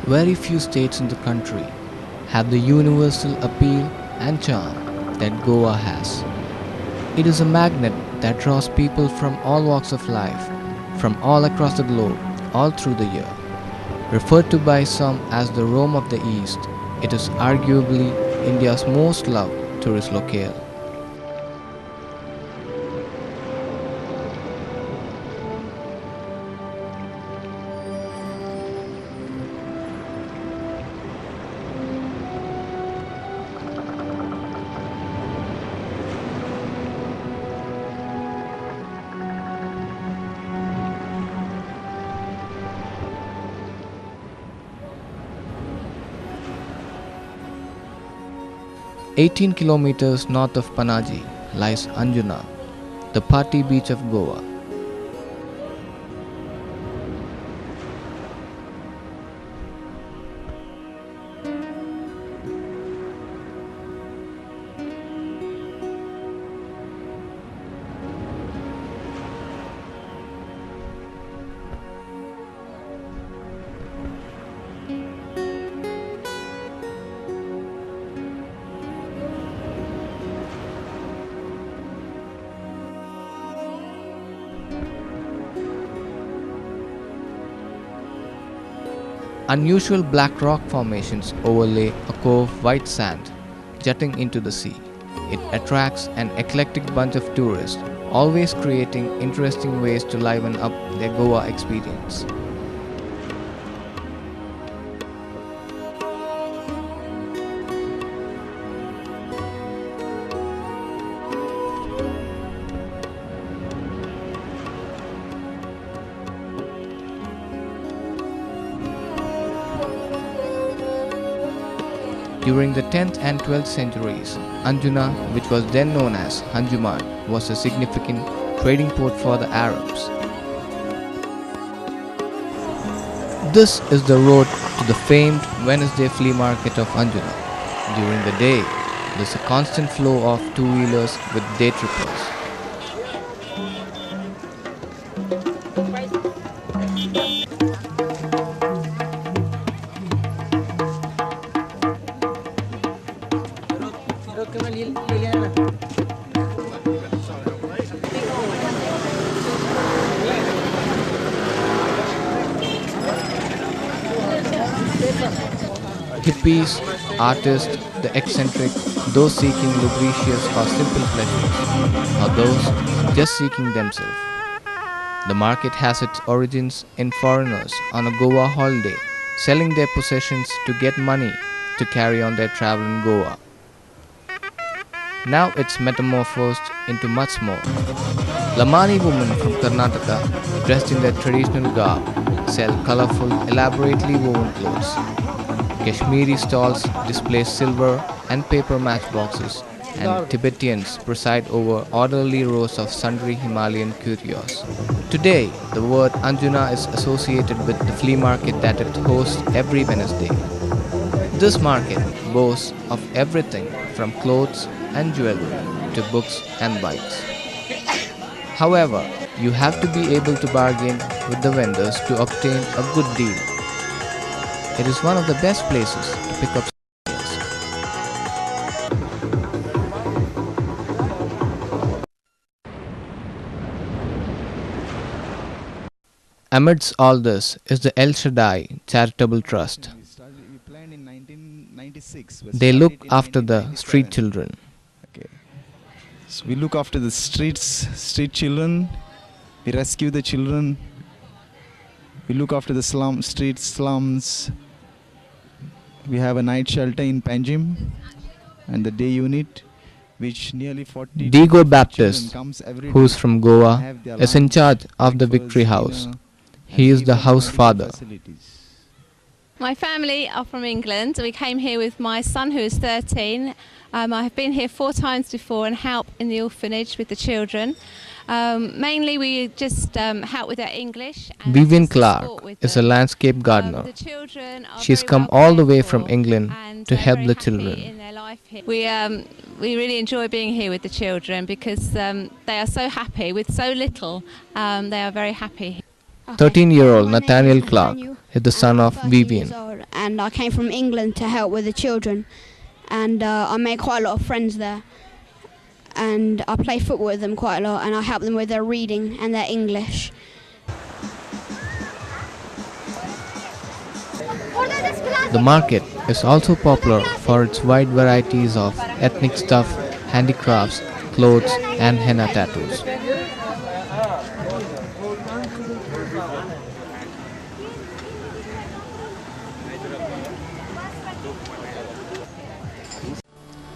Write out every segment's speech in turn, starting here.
Very few states in the country have the universal appeal and charm that Goa has. It is a magnet that draws people from all walks of life, from all across the globe, all through the year. Referred to by some as the Rome of the East, it is arguably India's most loved tourist locale. 18 kilometers north of Panaji lies Anjuna, the party beach of Goa. Unusual black rock formations overlay a cove white sand jutting into the sea. It attracts an eclectic bunch of tourists, always creating interesting ways to liven up their Goa experience. During the 10th and 12th centuries, Anjuna, which was then known as Hanjuman, was a significant trading port for the Arabs. This is the road to the famed Wednesday flea market of Anjuna. During the day, there is a constant flow of two-wheelers with day trippers. Hippies, artists, the eccentric, those seeking luxurious or simple pleasures, or those just seeking themselves. The market has its origins in foreigners on a Goa holiday selling their possessions to get money to carry on their travel in Goa. Now it's metamorphosed into much more. Lamani women from Karnataka, dressed in their traditional garb, sell colorful, elaborately woven clothes. Kashmiri stalls display silver and paper matchboxes, and Tibetans preside over orderly rows of sundry Himalayan curios. Today, the word Anjuna is associated with the flea market that it hosts every Wednesday. This market boasts of everything from clothes and jewelry to books and bikes. However, you have to be able to bargain with the vendors to obtain a good deal. It is one of the best places to pick up deals. Amidst all this is the El Shaddai Charitable Trust. We planned in 1996. They look after the street children. Okay. So we look after the street children. We rescue the children. We look after the street slums. We have a night shelter in Panjim and the day unit, which nearly 40 Digo Baptist, who is from Goa, is in charge of the Victory House. He is the house father. My family are from England. We came here with my son, who is 13. I have been here 4 times before and helped in the orphanage with the children. Mainly we just help with their English. Vivian Clark is a landscape gardener. She's come all the way from England to help the children. We really enjoy being here with the children because they are so happy with so little. They are very happy. Okay. 13-year-old My name Nathaniel is Clark Nathaniel, is the son and I'm of 13 Vivian. years old, and I came from England to help with the children, and I made quite a lot of friends there, and I play football with them quite a lot, and I help them with their reading and their English. The market is also popular for its wide varieties of ethnic stuff, handicrafts, clothes, and henna tattoos.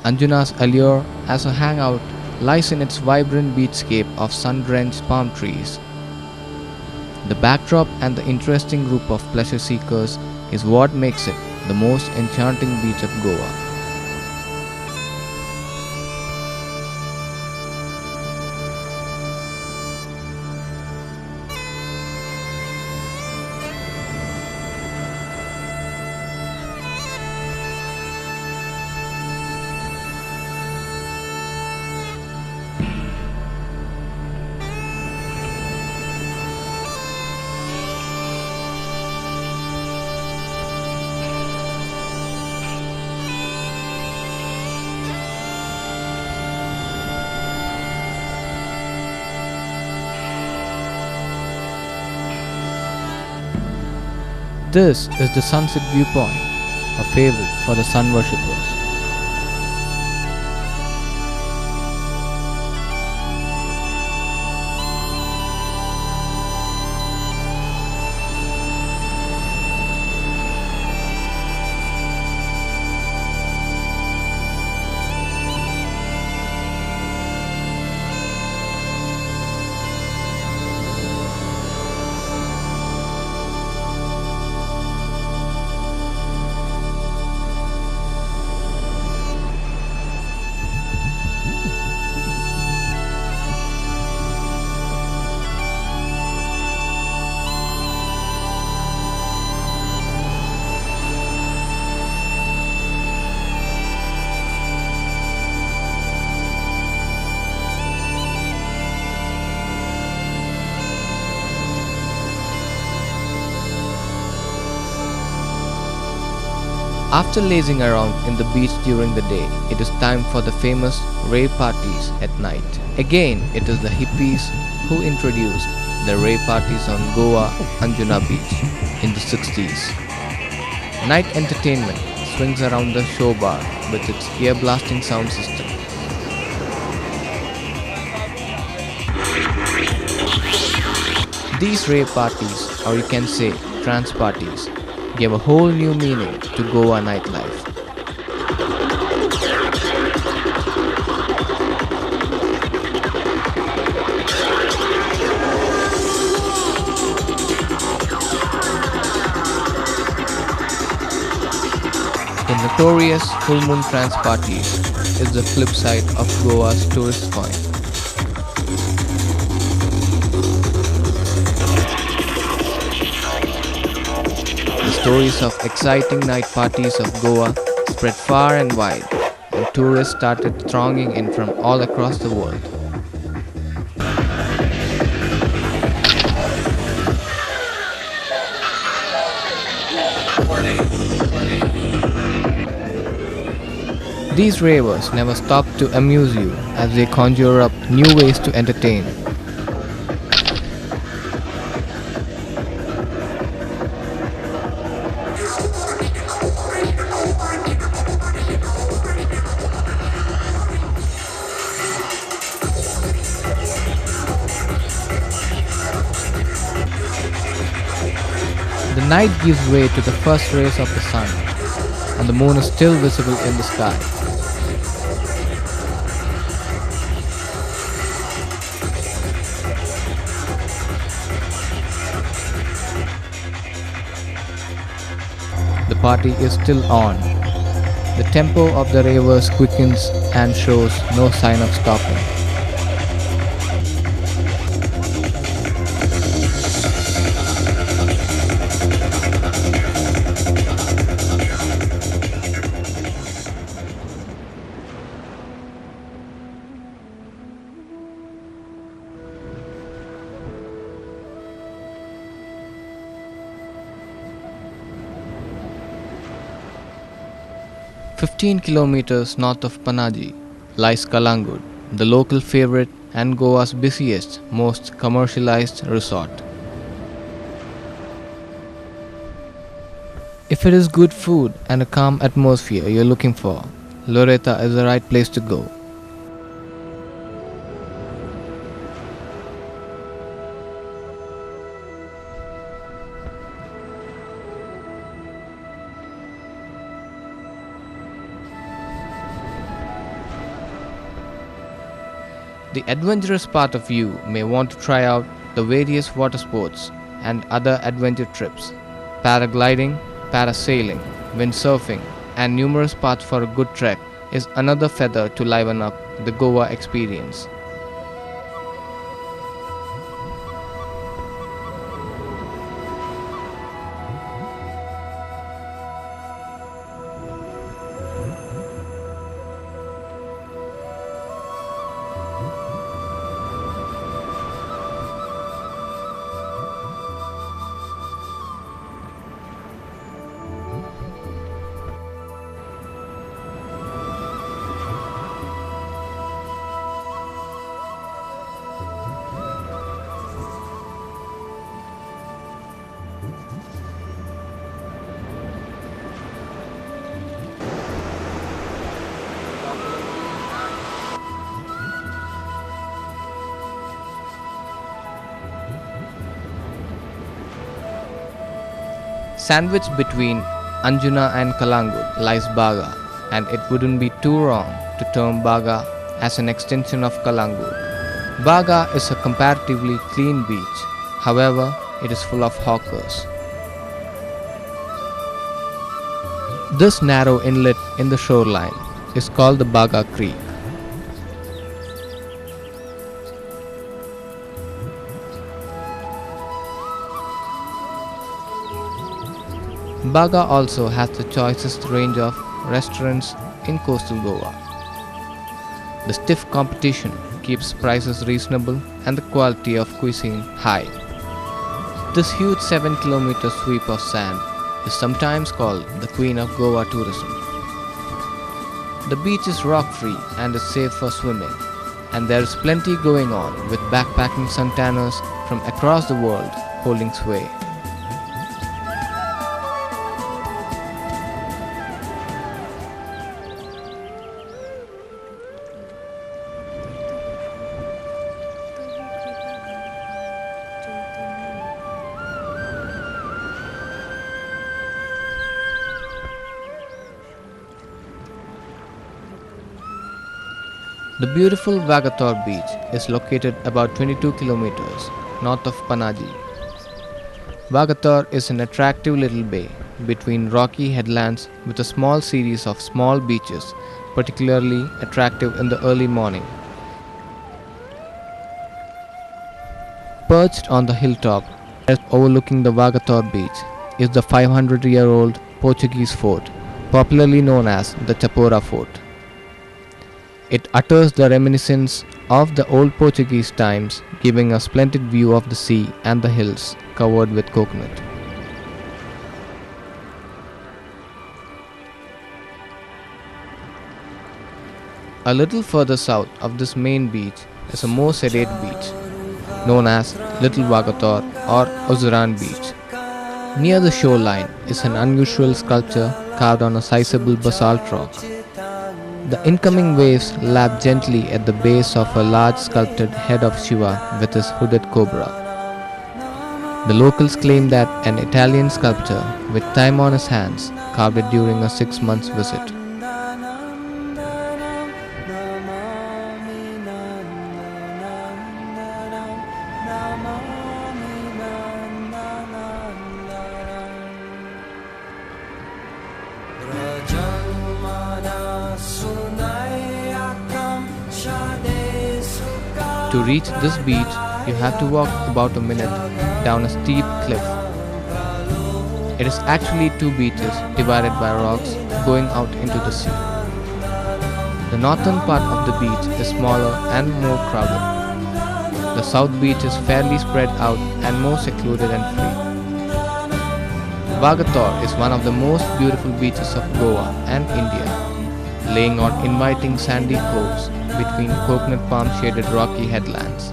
Anjuna's allure as a hangout lies in its vibrant beachscape of sun-drenched palm trees. The backdrop and the interesting group of pleasure seekers is what makes it the most enchanting beach of Goa. This is the sunset viewpoint, a favorite for the sun worshippers. After lazing around in the beach during the day, it is time for the famous rave parties at night. Again, it is the hippies who introduced the rave parties on Goa Anjuna beach in the 60s. Night entertainment swings around the show bar with its ear-blasting sound system. These rave parties, or you can say trance parties, gave a whole new meaning to Goa nightlife. The notorious full moon trance parties is the flip side of Goa's tourist coin. The stories of exciting night parties of Goa spread far and wide, and tourists started thronging in from all across the world. These ravers never stop to amuse you as they conjure up new ways to entertain. The night gives way to the first rays of the sun, and the moon is still visible in the sky. The party is still on. The tempo of the ravers quickens and shows no sign of stopping. 15 kilometers north of Panaji lies Calangute, the local favorite and Goa's busiest, most commercialized resort. If it is good food and a calm atmosphere you're looking for, Loretta is the right place to go. The adventurous part of you may want to try out the various water sports and other adventure trips. Paragliding, parasailing, windsurfing, and numerous paths for a good trek is another feather to liven up the Goa experience. Sandwiched between Anjuna and Calangute lies Baga, and it wouldn't be too wrong to term Baga as an extension of Calangute. Baga is a comparatively clean beach, however, it is full of hawkers. This narrow inlet in the shoreline is called the Baga Creek. Baga also has the choicest range of restaurants in coastal Goa. The stiff competition keeps prices reasonable and the quality of cuisine high. This huge 7-kilometer sweep of sand is sometimes called the Queen of Goa tourism. The beach is rock-free and is safe for swimming, and there is plenty going on with backpacking suntanners from across the world holding sway. The beautiful Vagator beach is located about 22 kilometers north of Panaji. Vagator is an attractive little bay between rocky headlands with a small series of small beaches, particularly attractive in the early morning. Perched on the hilltop overlooking the Vagator beach is the 500-year-old Portuguese fort, popularly known as the Chapora Fort. It utters the reminiscence of the old Portuguese times, giving a splendid view of the sea and the hills covered with coconut. A little further south of this main beach is a more sedate beach, known as Little Vagator or Uzuran Beach. Near the shoreline is an unusual sculpture carved on a sizable basalt rock. The incoming waves lap gently at the base of a large sculpted head of Shiva with his hooded cobra. The locals claim that an Italian sculptor with time on his hands carved it during a 6-month visit. To reach this beach, you have to walk about a minute down a steep cliff. It is actually 2 beaches divided by rocks going out into the sea. The northern part of the beach is smaller and more crowded. The south beach is fairly spread out and more secluded and free. Vagator is one of the most beautiful beaches of Goa and India. laying on inviting sandy coves between coconut palm shaded rocky headlands.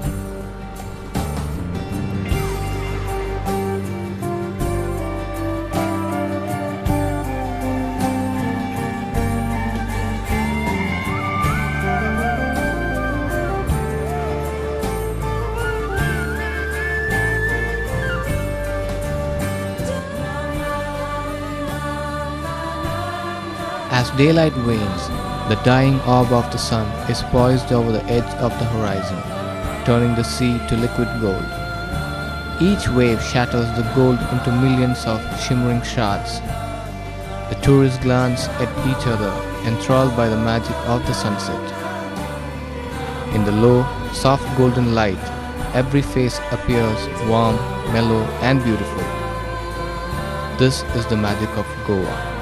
As daylight wanes, the dying orb of the sun is poised over the edge of the horizon, turning the sea to liquid gold. Each wave shatters the gold into millions of shimmering shards. The tourists glance at each other, enthralled by the magic of the sunset. In the low, soft golden light, every face appears warm, mellow, and beautiful. This is the magic of Goa.